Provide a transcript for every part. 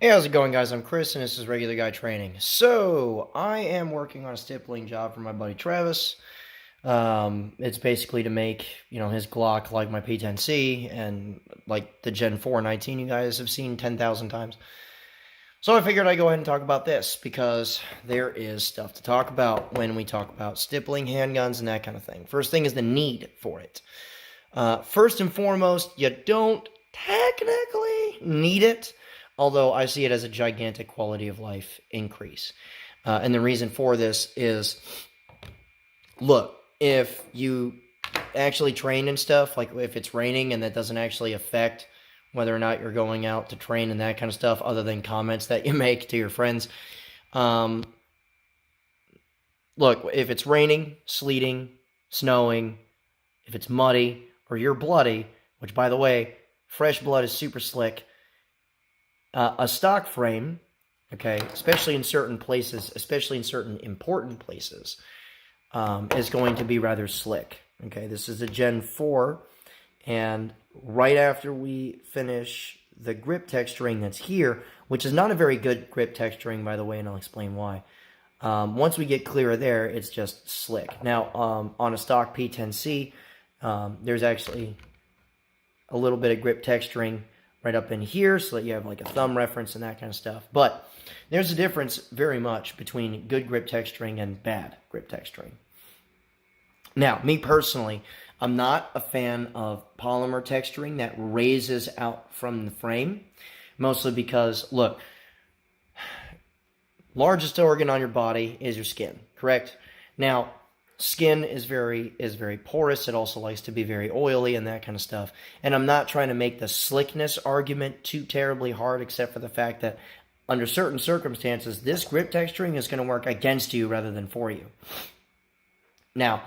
Hey, how's it going, guys? I'm Chris, and this is Regular Guy Training. So, I am working on a stippling job for my buddy Travis. It's basically to make, his Glock like my P10C and like the Gen 419 you guys have seen 10,000 times. So I figured I'd go ahead and talk about this because there is stuff to talk about when we talk about stippling, handguns, and that kind of thing. First thing is the need for it. First and foremost, you don't technically need it, although I see it as a gigantic quality of life increase. And the reason for this is, look, if you actually train and stuff, like if it's raining and that doesn't actually affect whether or not you're going out to train and that kind of stuff, other than comments that you make to your friends. Look, if it's raining, sleeting, snowing, if it's muddy, or you're bloody, which, by the way, fresh blood is super slick, a stock frame, okay, especially in certain places, especially in certain important places, is going to be rather slick. Okay, this is a Gen 4, and right after we finish the grip texturing that's here, which is not a very good grip texturing, by the way, and I'll explain why. Once we get clear of there, it's just slick. Now, on a stock P10C, there's actually a little bit of grip texturing right up in here so that you have like a thumb reference and that kind of stuff. But there's a difference very much between good grip texturing and bad grip texturing. Now, me personally, I'm not a fan of polymer texturing that raises out from the frame, mostly because, look, largest organ on your body is your skin, correct? Now, skin is very porous. It also likes to be very oily and that kind of stuff. And I'm not trying to make the slickness argument too terribly hard, except for the fact that under certain circumstances, this grip texturing is going to work against you rather than for you. Now,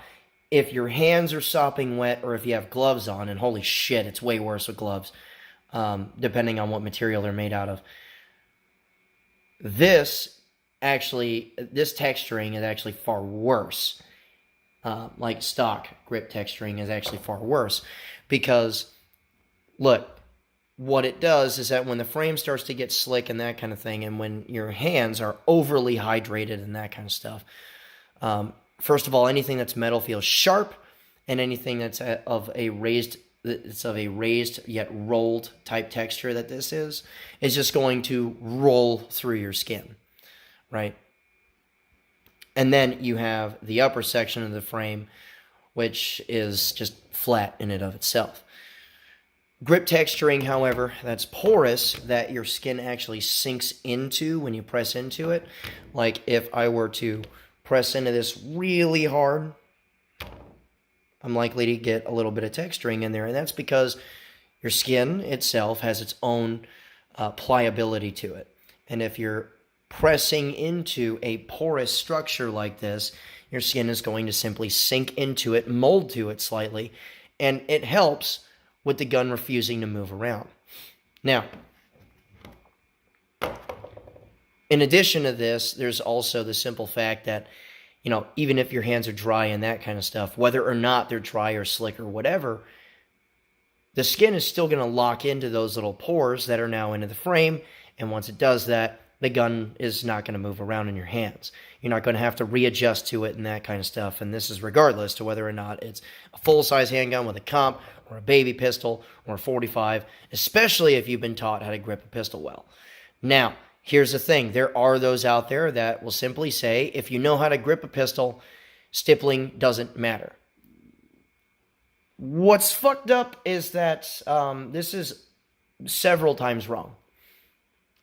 if your hands are sopping wet or if you have gloves on, and holy shit, it's way worse with gloves, depending on what material they're made out of. This texturing is actually far worse. Like stock grip texturing is actually far worse because, look, what it does is that when the frame starts to get slick and that kind of thing, and when your hands are overly hydrated and that kind of stuff, first of all, anything that's metal feels sharp, and anything that's of a raised yet rolled type texture that this is just going to roll through your skin, right? And then you have the upper section of the frame, which is just flat in and of itself. Grip texturing, however, that's porous, that your skin actually sinks into when you press into it. Like if I were to press into this really hard, I'm likely to get a little bit of texturing in there. And that's because your skin itself has its own pliability to it. And if you're pressing into a porous structure like this, your skin is going to simply sink into it, mold to it slightly, and it helps with the gun refusing to move around. Now, in addition to this, there's also the simple fact that, even if your hands are dry and that kind of stuff, whether or not they're dry or slick or whatever, the skin is still going to lock into those little pores that are now into the frame, and once it does that, the gun is not going to move around in your hands. You're not going to have to readjust to it and that kind of stuff. And this is regardless to whether or not it's a full-size handgun with a comp or a baby pistol or a 45, especially if you've been taught how to grip a pistol well. Now, here's the thing. There are those out there that will simply say, if you know how to grip a pistol, stippling doesn't matter. What's fucked up is that this is several times wrong.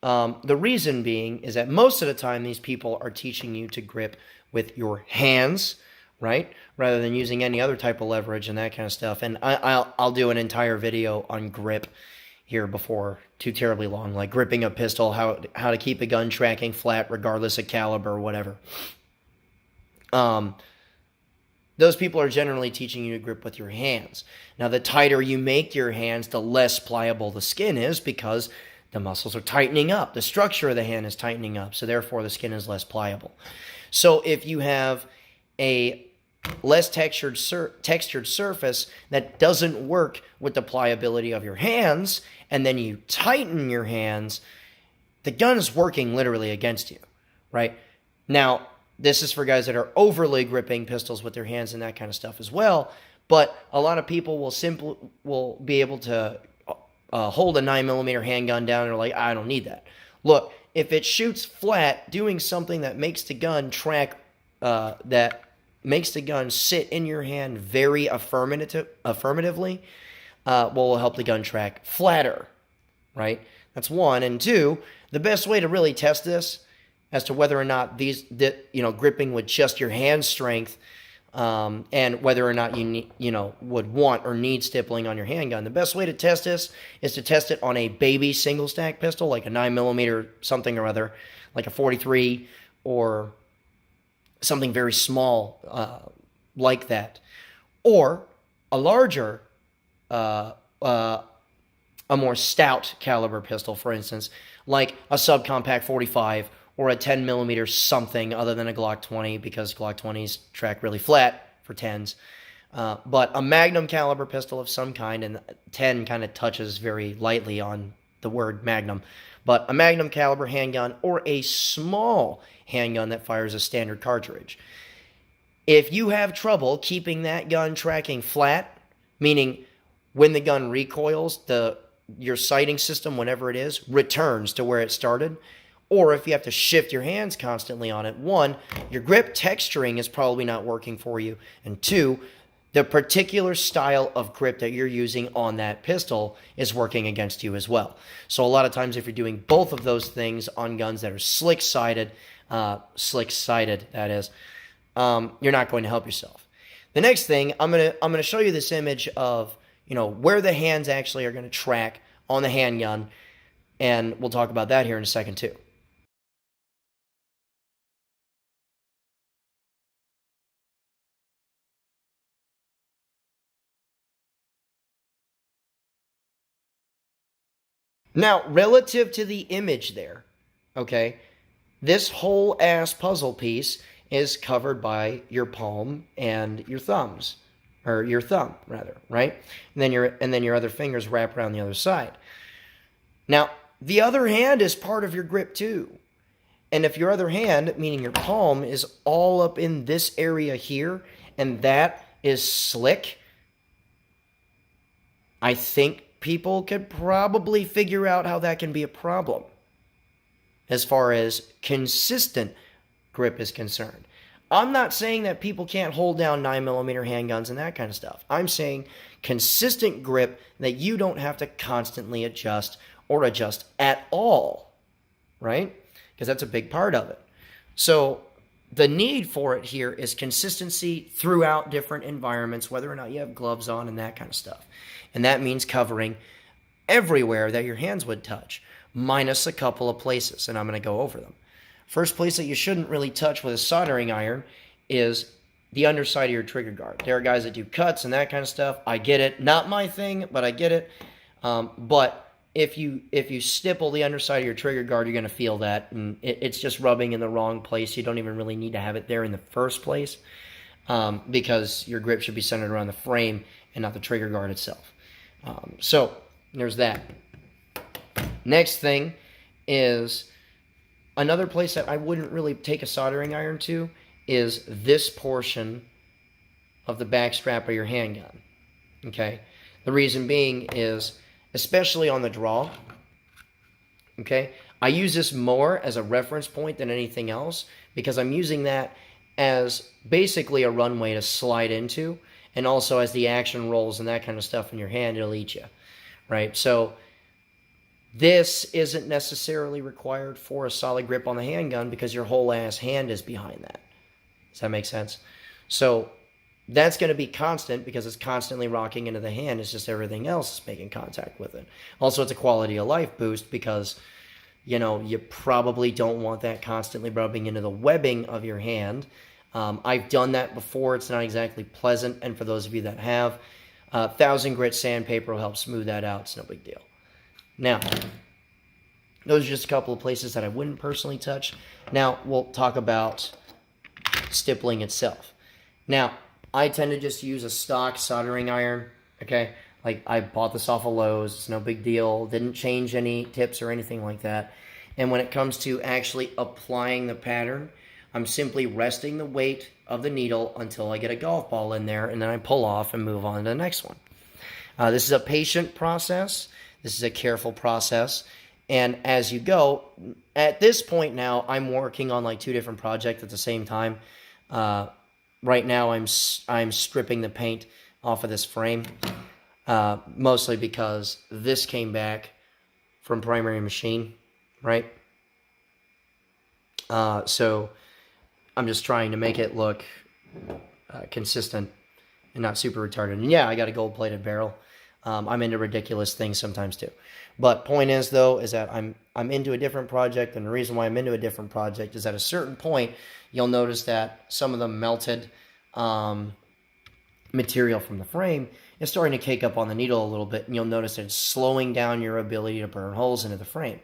The reason being is that most of the time these people are teaching you to grip with your hands, right? Rather than using any other type of leverage and that kind of stuff. And I'll do an entire video on grip here before too terribly long, like gripping a pistol, how to keep a gun tracking flat regardless of caliber or whatever. Those people are generally teaching you to grip with your hands. Now, the tighter you make your hands, the less pliable the skin is because the muscles are tightening up. The structure of the hand is tightening up, so therefore the skin is less pliable. So if you have a less textured surface that doesn't work with the pliability of your hands, and then you tighten your hands, the gun is working literally against you, right? Now, this is for guys that are overly gripping pistols with their hands and that kind of stuff as well. But a lot of people will be able to hold a 9mm handgun down and are like, I don't need that. Look, if it shoots flat, doing something that makes the gun that makes the gun sit in your hand very affirmatively, will help the gun track flatter, right? That's one. And two, the best way to really test this as to whether or not gripping with just your hand strength, and whether or not you would want or need stippling on your handgun. The best way to test this is to test it on a baby single stack pistol, like a 9mm something or other, like a 43 or something very small like that, or a larger, a more stout caliber pistol, for instance, like a subcompact 45 or a 10mm something other than a Glock 20, because Glock 20s track really flat for 10s. But a Magnum caliber pistol of some kind, and 10 kind of touches very lightly on the word Magnum, but a Magnum caliber handgun or a small handgun that fires a standard cartridge. If you have trouble keeping that gun tracking flat, meaning when the gun recoils, your sighting system, whenever it is, returns to where it started, or if you have to shift your hands constantly on it, one, your grip texturing is probably not working for you, and two, the particular style of grip that you're using on that pistol is working against you as well. So a lot of times if you're doing both of those things on guns that are slick-sighted, that is, you're not going to help yourself. The next thing, I'm gonna show you this image of where the hands actually are going to track on the handgun, and we'll talk about that here in a second too. Now, relative to the image there, okay, this whole ass puzzle piece is covered by your palm and your thumbs, or your thumb rather, right? And then your other fingers wrap around the other side. Now, the other hand is part of your grip too. And if your other hand, meaning your palm, is all up in this area here, and that is slick, I think people could probably figure out how that can be a problem as far as consistent grip is concerned. I'm not saying that people can't hold down 9mm handguns and that kind of stuff. I'm saying consistent grip that you don't have to constantly adjust or adjust at all, right? Because that's a big part of it. So the need for it here is consistency throughout different environments, whether or not you have gloves on and that kind of stuff. And that means covering everywhere that your hands would touch, minus a couple of places, and I'm going to go over them. First place that you shouldn't really touch with a soldering iron is the underside of your trigger guard. There are guys that do cuts and that kind of stuff. I get it. Not my thing, but I get it. But if you stipple the underside of your trigger guard, you're going to feel that, and it's just rubbing in the wrong place. You don't even really need to have it there in the first place, because your grip should be centered around the frame and not the trigger guard itself. So there's that. Next thing is another place that I wouldn't really take a soldering iron to is this portion of the back strap of your handgun. Okay? The reason being is, especially on the draw, okay, I use this more as a reference point than anything else, because I'm using that as basically a runway to slide into, and also as the action rolls and that kind of stuff in your hand, it'll eat you, right? So this isn't necessarily required for a solid grip on the handgun because your whole ass hand is behind that. Does that make sense? So that's going to be constant because it's constantly rocking into the hand. It's just everything else is making contact with it. Also, it's a quality of life boost because, you probably don't want that constantly rubbing into the webbing of your hand. I've done that before. It's not exactly pleasant. And for those of you that have, 1000 grit sandpaper will help smooth that out. It's no big deal. Now, those are just a couple of places that I wouldn't personally touch. Now, we'll talk about stippling itself. Now, I tend to just use a stock soldering iron, okay? Like, I bought this off of Lowe's. It's no big deal. Didn't change any tips or anything like that. And when it comes to actually applying the pattern, I'm simply resting the weight of the needle until I get a golf ball in there, and then I pull off and move on to the next one. This is a patient process. This is a careful process. And as you go, at this point now, I'm working on like 2 different projects at the same time. Right now, I'm stripping the paint off of this frame, mostly because this came back from primary machine, right? So I'm just trying to make it look consistent and not super retarded. And yeah, I got a gold-plated barrel. I'm into ridiculous things sometimes too. But point is, though, is that I'm into a different project, and the reason why I'm into a different project is at a certain point, you'll notice that some of the melted material from the frame is starting to cake up on the needle a little bit, and you'll notice that it's slowing down your ability to burn holes into the frame.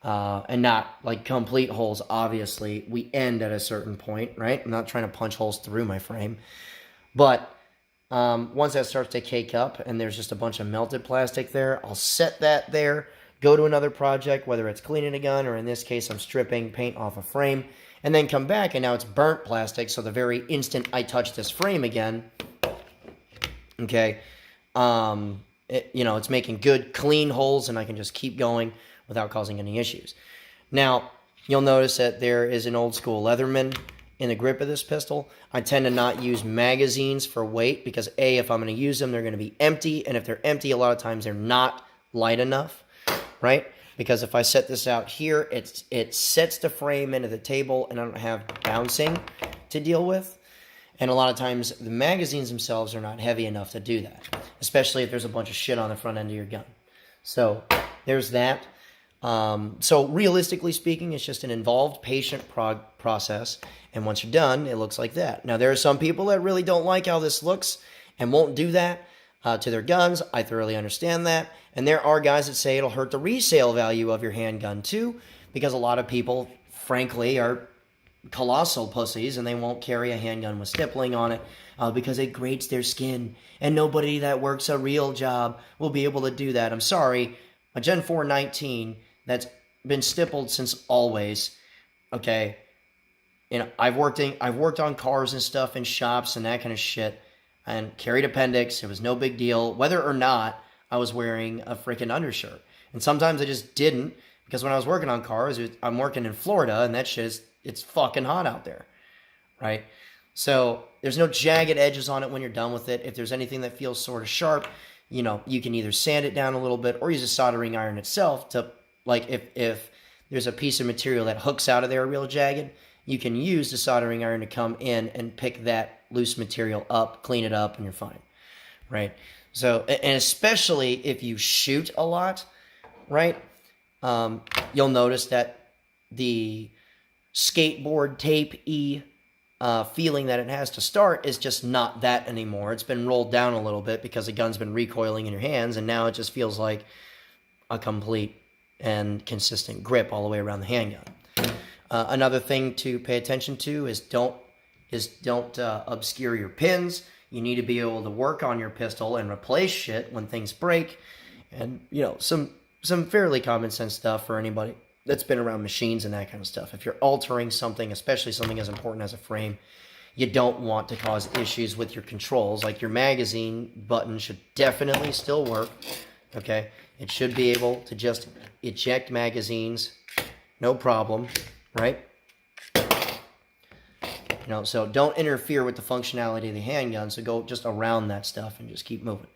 And not like complete holes, obviously. We end at a certain point, right? I'm not trying to punch holes through my frame. But once that starts to cake up and there's just a bunch of melted plastic there, I'll set that there, go to another project, whether it's cleaning a gun or in this case I'm stripping paint off a frame, and then come back and now it's burnt plastic, so the very instant I touch this frame again, okay, it's making good, clean holes, and I can just keep going without causing any issues. Now, you'll notice that there is an old school Leatherman in the grip of this pistol. I tend to not use magazines for weight because A, if I'm going to use them, they're going to be empty, and if they're empty, a lot of times they're not light enough, right? Because if I set this out here, it sets the frame into the table, and I don't have bouncing to deal with. And a lot of times, the magazines themselves are not heavy enough to do that, especially if there's a bunch of shit on the front end of your gun. So, there's that. So realistically speaking, it's just an involved patient process, and once you're done, it looks like that. Now, there are some people that really don't like how this looks and won't do that to their guns. I thoroughly understand that, and there are guys that say it'll hurt the resale value of your handgun too, because a lot of people, frankly, are colossal pussies, and they won't carry a handgun with stippling on it because it grates their skin, and nobody that works a real job will be able to do that. I'm sorry, a Gen 4 19 that's been stippled since always, okay? I've worked on cars and stuff in shops and that kind of shit, and carried appendix. It was no big deal, whether or not I was wearing a freaking undershirt. And sometimes I just didn't, because when I was working on cars, I'm working in Florida, and that shit it's fucking hot out there, right? So there's no jagged edges on it when you're done with it. If there's anything that feels sort of sharp, you can either sand it down a little bit or use a soldering iron itself to, like, if there's a piece of material that hooks out of there real jagged, you can use the soldering iron to come in and pick that loose material up, clean it up, and you're fine, right? So, and especially if you shoot a lot, right, you'll notice that the skateboard tape-y feeling that it has to start is just not that anymore. It's been rolled down a little bit because the gun's been recoiling in your hands, and now it just feels like a complete and consistent grip all the way around the handgun. Another thing to pay attention to is don't obscure your pins. You need to be able to work on your pistol and replace shit when things break, and some fairly common sense stuff for anybody that's been around machines and that kind of stuff. If you're altering something, especially something as important as a frame, you don't want to cause issues with your controls. Like, your magazine button should definitely still work, okay? It should be able to just eject magazines, no problem, right? So don't interfere with the functionality of the handgun, so go just around that stuff and just keep moving.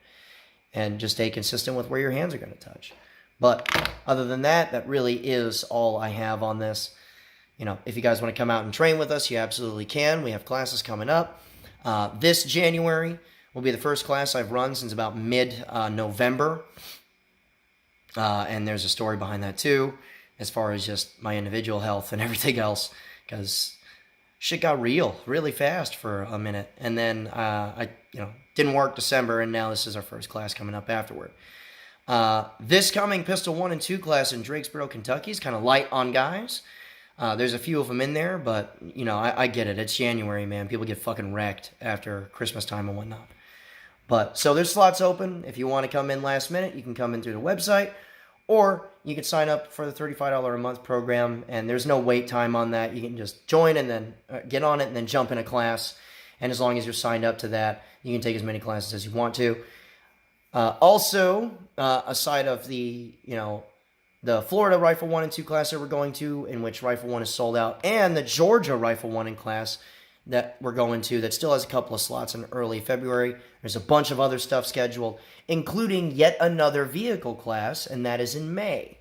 And just stay consistent with where your hands are going to touch. But other than that, that really is all I have on this. If you guys want to come out and train with us, you absolutely can. We have classes coming up. This January will be the first class I've run since about mid-November. And there's a story behind that too, as far as just my individual health and everything else, because shit got real really fast for a minute. And then I didn't work December, and now this is our first class coming up afterward. This coming Pistol 1 and 2 class in Drakesboro, Kentucky is kind of light on guys. There's a few of them in there, but, I get it. It's January, man. People get fucking wrecked after Christmas time and whatnot. So there's slots open. If you want to come in last minute, you can come in through the website, Or you could sign up for the $35 a month program, and there's no wait time on that. You can just join and then get on it and then jump in a class. And as long as you're signed up to that, you can take as many classes as you want to. Also, aside of the Florida Rifle 1 and 2 class that we're going to, in which Rifle 1 is sold out, and the Georgia Rifle 1 and class that we're going to that still has a couple of slots in early February. There's a bunch of other stuff scheduled, including yet another vehicle class, and that is in May,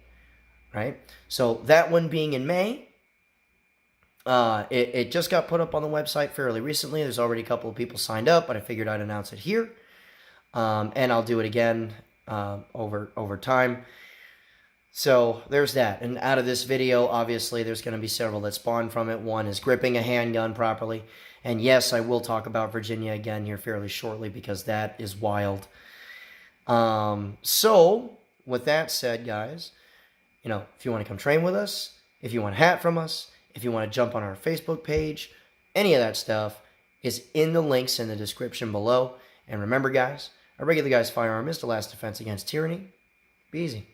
right? So that one being in May, it just got put up on the website fairly recently. There's already a couple of people signed up, but I figured I'd announce it here, and I'll do it again over time. So there's that. And out of this video, obviously, there's going to be several that spawn from it. One is gripping a handgun properly. And yes, I will talk about Virginia again here fairly shortly because that is wild. So with that said, guys, if you want to come train with us, if you want a hat from us, if you want to jump on our Facebook page, any of that stuff is in the links in the description below. And remember, guys, a regular guy's firearm is the last defense against tyranny. Be easy.